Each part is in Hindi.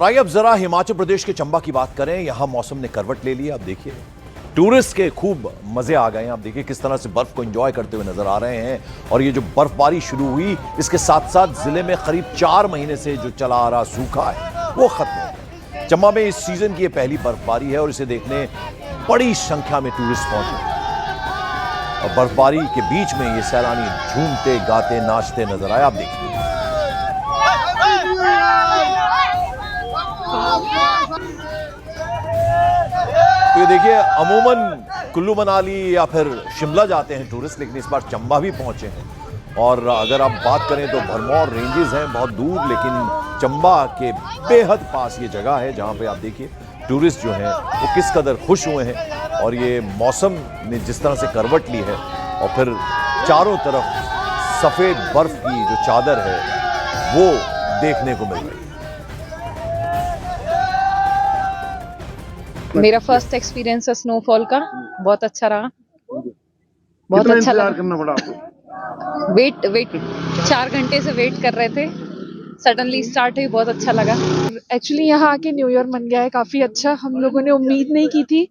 आइए अब जरा हिमाचल प्रदेश के चंबा की बात करें। यहां मौसम ने करवट ले ली। आप देखिए टूरिस्ट के खूब मजे आ गए हैं। आप देखिए किस तरह से बर्फ को एंजॉय करते हुए नजर आ रहे हैं। और ये जो बर्फबारी शुरू हुई इसके साथ साथ जिले में करीब 4 महीने से जो चला आ रहा सूखा है वो खत्म हो गया। चंबा में इस सीजन की ये पहली बर्फबारी है और इसे देखने बड़ी संख्या में टूरिस्ट पहुंचे। और बर्फबारी के बीच में ये सैलानी झूमते गाते नाचते नजर आए। आप देखिए तो ये देखिए अमूमन कुल्लू मनाली या फिर शिमला जाते हैं टूरिस्ट, लेकिन इस बार चंबा भी पहुंचे हैं। और अगर आप बात करें तो भरमौर रेंजेस हैं बहुत दूर, लेकिन चंबा के बेहद पास ये जगह है जहां पे आप देखिए टूरिस्ट जो हैं वो किस कदर खुश हुए हैं। और ये मौसम ने जिस तरह से करवट ली है और फिर चारों तरफ सफेद बर्फ की जो चादर है वो देखने को मिल रही है। मेरा फर्स्ट एक्सपीरियंस है स्नोफॉल का, बहुत अच्छा रहा, बहुत अच्छा लगा। करना पड़ा आपको? वेट 4 घंटे से वेट कर रहे थे, सडनली स्टार्ट हुई, बहुत अच्छा लगा। एक्चुअली यहाँ आके न्यू ईयर मन गया है काफी अच्छा। हम लोगों ने उम्मीद नहीं की थी।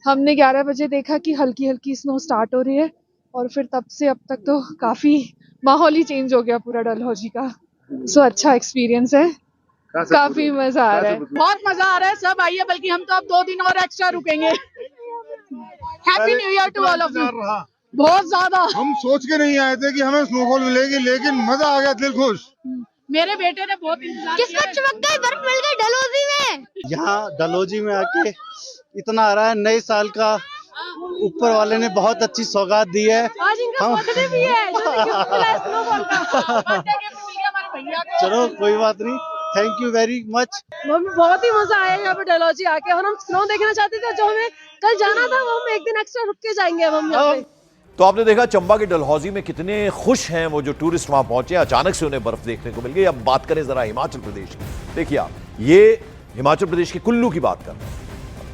हमने 11 बजे देखा कि हल्की हल्की स्नो स्टार्ट हो रही है और फिर तब से अब तक तो काफी माहौल ही चेंज हो गया पूरा डलहौजी का। सो अच्छा एक्सपीरियंस है, काफी मजा आ रहा है। बहुत मजा आ रहा है, सब आइए, बल्कि हम तो अब 2 दिन और एक्स्ट्रा रुकेंगे। Happy new year to all of you. बहुत ज्यादा हम सोच के नहीं आए थे कि हमें स्नोफॉल मिलेगी, लेकिन मजा आ गया, दिल खुश। मेरे बेटे ने बहुत इंतजार किया। किस्मत चमक गई, बर्फ मिल गई डलहौजी में। यहाँ डलहौजी में आके इतना आ रहा है, नए साल का ऊपर वाले ने बहुत अच्छी सौगात दी है। आज इनका बर्थडे भी है, जो गिफ्ट मिला है स्नोफॉल का। बर्थडे गिफ्ट मिल गया हमारे भैया को। चलो कोई बात नहीं, थैंक यू वेरी मच। बहुत ही मजा आया यहाँ पे डलहौजी आके, और हम स्नो देखना चाहते थे। जो हमें कल जाना था वो हम एक दिन एक्स्ट्रा रुक के जाएंगे अब हम यहाँ पे। तो आपने देखा चंबा के डलहौजी में कितने खुश हैं वो जो टूरिस्ट वहां पहुंचे। अचानक से उन्हें बर्फ देखने को मिल गई। अब बात करें जरा हिमाचल प्रदेश की। देखिए आप ये हिमाचल प्रदेश के कुल्लू की बात कर रहे हैं।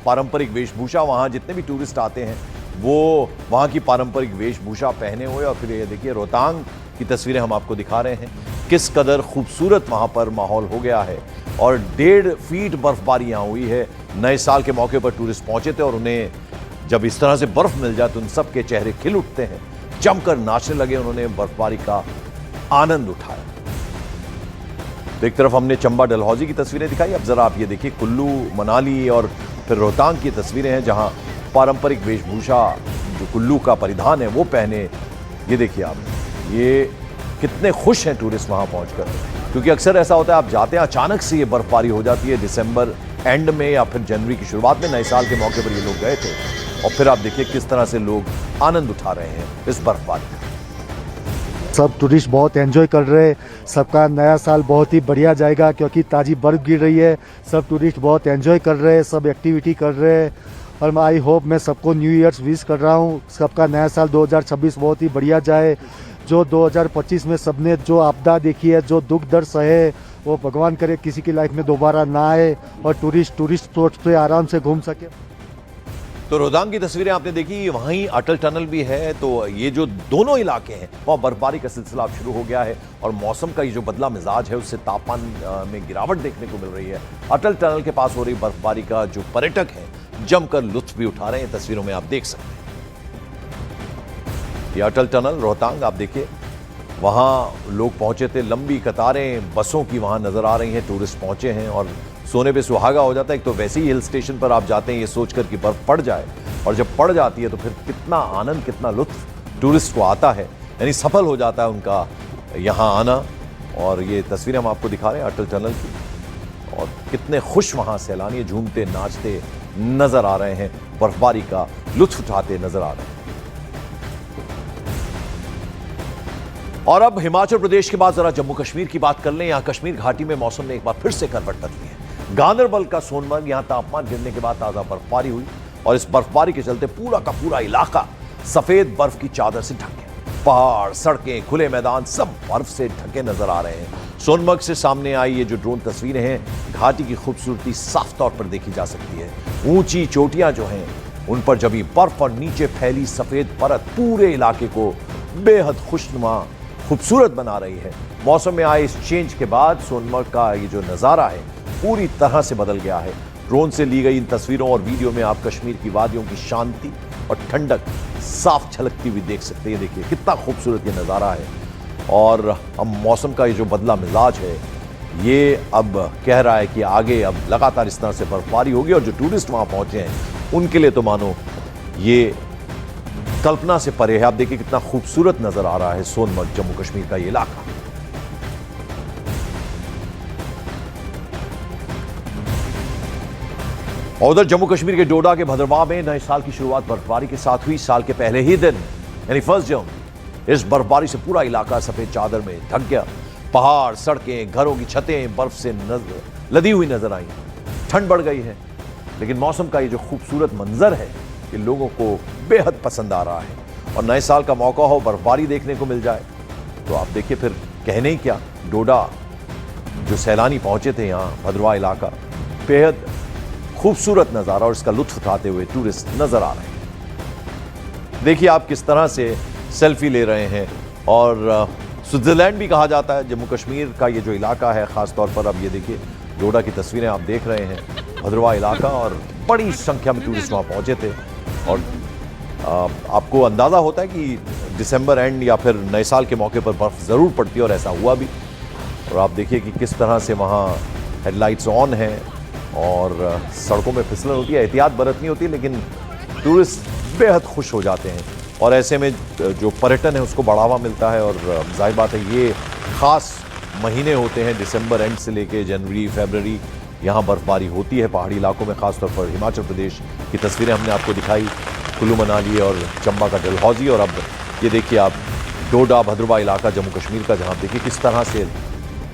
पारंपरिक वेशभूषा, वहां जितने भी टूरिस्ट आते हैं वो वहां की पारंपरिक वेशभूषा पहने हुए। और फिर ये देखिए रोहतांग की तस्वीरें हम आपको दिखा रहे हैं, किस कदर खूबसूरत वहां पर माहौल हो गया है। और 1.5 फीट बर्फबारी यहां हुई है। नए साल के मौके पर टूरिस्ट पहुंचे थे और उन्हें जब इस तरह से बर्फ मिल जाए तो उन सबके चेहरे खिल उठते हैं, जमकर नाचने लगे। उन्होंने बर्फबारी का आनंद उठाया। तो एक तरफ हमने चंबा डलहौजी की तस्वीरें दिखाई, अब जरा आप ये देखिए कुल्लू मनाली और फिर रोहतांग की तस्वीरें हैं जहां पारंपरिक वेशभूषा जो कुल्लू का परिधान है वो पहने। ये देखिए आप, ये कितने खुश हैं टूरिस्ट वहां पहुंचकर, क्योंकि अक्सर ऐसा होता है आप जाते हैं अचानक से ये बर्फबारी हो जाती है। दिसंबर एंड में या फिर जनवरी की शुरुआत में नए साल के मौके पर ये लोग गए थे और फिर आप देखिए किस तरह से लोग आनंद उठा रहे हैं इस बर्फबारी का। सब टूरिस्ट बहुत एंजॉय कर रहे हैं। सबका नया साल बहुत ही बढ़िया जाएगा क्योंकि ताज़ी बर्फ़ गिर रही है। सब टूरिस्ट बहुत एंजॉय कर रहे हैं, सब एक्टिविटी कर रहे हैं। और आई होप मैं सबको न्यू ईयर्स विश कर रहा हूँ। सबका नया साल 2026 बहुत ही बढ़िया जाए। जो 2025 में सबने जो आपदा देखी है, जो दुख दर्द सहे, वो भगवान करे किसी की लाइफ में दोबारा ना आए और टूरिस्ट सोच पे आराम से घूम सके। तो रोहतांग की तस्वीरें आपने देखी, वहीं अटल टनल भी है। तो ये जो दोनों इलाके हैं वहाँ बर्फबारी का सिलसिला अब शुरू हो गया है और मौसम का ये जो बदला मिजाज है उससे तापमान में गिरावट देखने को मिल रही है। अटल टनल के पास हो रही बर्फबारी का जो पर्यटक हैं जमकर लुत्फ भी उठा रहे हैं। तस्वीरों में आप देख सकते हैं ये अटल टनल रोहतांग। आप देखिए वहाँ लोग पहुंचे थे, लंबी कतारें बसों की वहाँ नजर आ रही हैं। टूरिस्ट पहुंचे हैं और सोने पे सुहागा हो जाता है। एक तो वैसे ही हिल स्टेशन पर आप जाते हैं ये सोचकर कि बर्फ पड़ जाए, और जब पड़ जाती है तो फिर कितना आनंद, कितना लुत्फ टूरिस्ट को आता है। यानी सफल हो जाता है उनका यहाँ आना। और ये तस्वीरें हम आपको दिखा रहे हैं अटल टनल की, और कितने खुश वहाँ सैलानी झूमते नाचते नजर आ रहे हैं, बर्फबारी का लुत्फ उठाते नजर आ रहे हैं। और अब हिमाचल प्रदेश के बाद जरा जम्मू कश्मीर की बात कर लें। यहां कश्मीर घाटी में मौसम ने एक बार फिर से करवट बदली है। गांदरबल का सोनमर्ग, यहां तापमान गिरने के बाद ताजा बर्फबारी हुई और इस बर्फबारी के चलते पूरा का पूरा इलाका सफेद बर्फ की चादर से ढक गया। पहाड़, सड़कें, खुले मैदान सब बर्फ से ढके नजर आ रहे हैं। सोनमर्ग से सामने आई ये जो ड्रोन तस्वीरें हैं, घाटी की खूबसूरती साफ तौर पर देखी जा सकती है। ऊंची चोटियां जो हैं उन पर जमी बर्फ और नीचे फैली सफेद परत पूरे इलाके को बेहद खुशनुमा खूबसूरत बना रही है। मौसम में आए इस चेंज के बाद सोनमर्ग का ये जो नज़ारा है पूरी तरह से बदल गया है। ड्रोन से ली गई इन तस्वीरों और वीडियो में आप कश्मीर की वादियों की शांति और ठंडक साफ छलकती हुई देख सकते हैं। देखिए कितना खूबसूरत ये नज़ारा है। और अब मौसम का ये जो बदला मिजाज है ये अब कह रहा है कि आगे अब लगातार इस तरह से बर्फबारी होगी, और जो टूरिस्ट वहां पहुंचे हैं उनके लिए तो मानो ये कल्पना से परे है। आप देखिए कितना खूबसूरत नजर आ रहा है सोनमर्ग जम्मू कश्मीर का ये इलाका। और उधर जम्मू कश्मीर के डोडा के भद्रवाह में नए साल की शुरुआत बर्फबारी के साथ हुई। साल के पहले ही दिन यानी 1 जून, इस बर्फबारी से पूरा इलाका सफेद चादर में ढक गया। पहाड़, सड़कें, घरों की छतें बर्फ से लदी हुई नजर आई। ठंड बढ़ गई है, लेकिन मौसम का ये जो खूबसूरत मंजर है ये लोगों को बेहद पसंद आ रहा है। और नए साल का मौका हो, बर्फबारी देखने को मिल जाए तो आप देखिए फिर कहने ही क्या। डोडा जो सैलानी पहुंचे थे यहाँ भद्रवाह इलाका, बेहद खूबसूरत नज़ारा, और इसका लुत्फ उठाते हुए टूरिस्ट नजर आ रहे हैं। देखिए आप किस तरह से सेल्फी ले रहे हैं। और स्विट्जरलैंड भी कहा जाता है जम्मू कश्मीर का ये जो इलाका है खास तौर पर। अब ये देखिए डोडा की तस्वीरें आप देख रहे हैं, भद्रवाह इलाका, और बड़ी संख्या में टूरिस्ट वहाँ पहुँचे थे। और आपको अंदाज़ा होता है कि दिसंबर एंड या फिर नए साल के मौके पर बर्फ़ ज़रूर पड़ती है, और ऐसा हुआ भी। और आप देखिए कि किस तरह से वहाँ हेडलाइट्स ऑन हैं और सड़कों में फिसलन होती है, एहतियात बरतनी होती है, लेकिन टूरिस्ट बेहद खुश हो जाते हैं। और ऐसे में जो पर्यटन है उसको बढ़ावा मिलता है। और जाहिर बात है ये ख़ास महीने होते हैं, दिसंबर एंड से लेके जनवरी, फरवरी, यहाँ बर्फबारी होती है पहाड़ी इलाकों में, ख़ासतौर पर हिमाचल प्रदेश की तस्वीरें हमने आपको दिखाई, कुल्लू मनाली और चंबा का डलहौजी। और अब ये देखिए आप डोडा भद्रवाह इलाका जम्मू कश्मीर का, जहाँ देखिए किस तरह से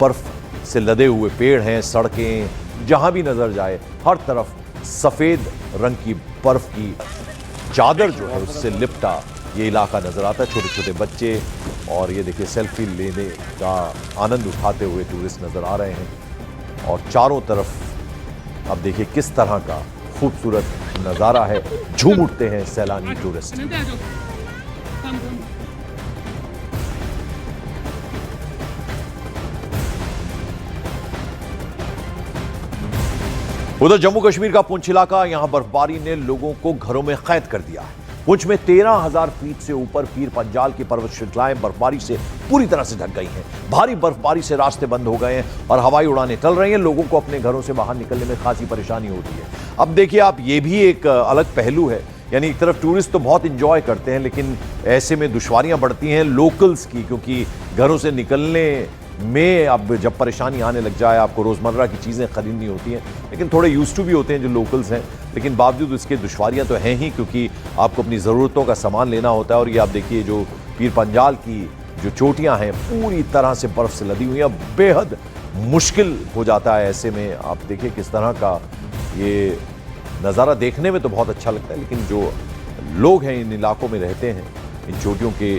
बर्फ़ से लदे हुए पेड़ हैं, सड़कें, जहाँ भी नज़र जाए हर तरफ सफ़ेद रंग की बर्फ़ की चादर जो है उससे लिपटा ये इलाका नज़र आता है। छोटे छोटे बच्चे और ये देखिए सेल्फी लेने का आनंद उठाते हुए टूरिस्ट नज़र आ रहे हैं। और चारों तरफ अब देखिए किस तरह का खूबसूरत नज़ारा है, झूम उठते हैं सैलानी टूरिस्ट। उधर जम्मू कश्मीर का पुंछ इलाका, यहां बर्फबारी ने लोगों को घरों में कैद कर दिया है। पुंछ में 13,000 फीट से ऊपर पीर पंजाल की पर्वत श्रृंखलाएं बर्फबारी से पूरी तरह से ढक गई हैं। भारी बर्फबारी से रास्ते बंद हो गए हैं और हवाई उड़ानें टल रही हैं। लोगों को अपने घरों से बाहर निकलने में खासी परेशानी होती है। अब देखिए आप, ये भी एक अलग पहलू है, यानी एक तरफ टूरिस्ट तो बहुत इंजॉय करते हैं, लेकिन ऐसे में दुश्वारियां बढ़ती हैं लोकल्स की, क्योंकि घरों से निकलने में अब जब परेशानी आने लग जाए, आपको रोज़मर्रा की चीज़ें खरीदनी होती हैं, लेकिन थोड़े यूज्ड टू भी होते हैं जो लोकल्स हैं, लेकिन बावजूद इसके दुश्वारियां तो हैं ही, क्योंकि आपको अपनी ज़रूरतों का सामान लेना होता है। और ये आप देखिए जो पीर पंजाल की जो चोटियां हैं पूरी तरह से बर्फ़ से लदी हुई हैं, बेहद मुश्किल हो जाता है। ऐसे में आप देखिए किस तरह का ये नज़ारा देखने में तो बहुत अच्छा लगता है, लेकिन जो लोग हैं इन इलाकों में रहते हैं इन चोटियों के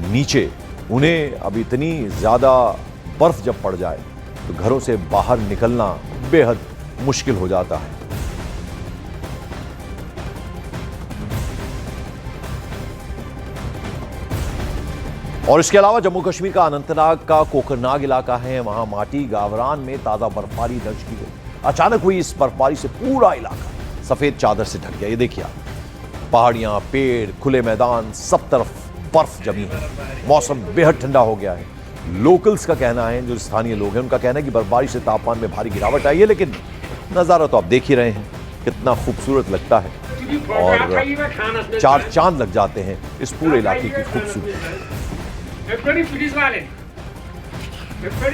नीचे, उन्हें अब इतनी ज़्यादा बर्फ जब पड़ जाए तो घरों से बाहर निकलना बेहद मुश्किल हो जाता है। और इसके अलावा जम्मू कश्मीर का अनंतनाग का कोकरनाग इलाका है, वहां माटी गावरान में ताजा बर्फबारी दर्ज की गई। अचानक हुई इस बर्फबारी से पूरा इलाका सफेद चादर से ढक गया। ये देखिए आप, पहाड़ियां, पेड़, खुले मैदान, सब तरफ बर्फ जमी है। मौसम बेहद ठंडा हो गया है। लोकल्स का कहना है, जो स्थानीय लोग हैं उनका कहना है कि बर्फबारी से तापमान में भारी गिरावट आई है, लेकिन नज़ारा तो आप देख ही रहे हैं कितना खूबसूरत लगता है और चार चांद लग जाते हैं इस पूरे इलाके की खूबसूरती।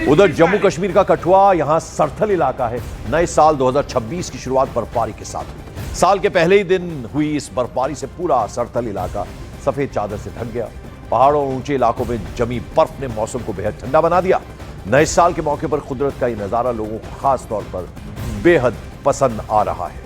उधर जम्मू कश्मीर का कठुआ, यहां सरथल इलाका है। नए साल 2026 की शुरुआत बर्फबारी के साथ हुई। साल के पहले ही दिन हुई इस बर्फबारी से पूरा सरथल इलाका सफेद चादर से ढक गया। पहाड़ों और ऊंचे इलाकों में जमी बर्फ ने मौसम को बेहद ठंडा बना दिया। नए साल के मौके पर कुदरत का ये नजारा लोगों को खास तौर पर बेहद पसंद आ रहा है।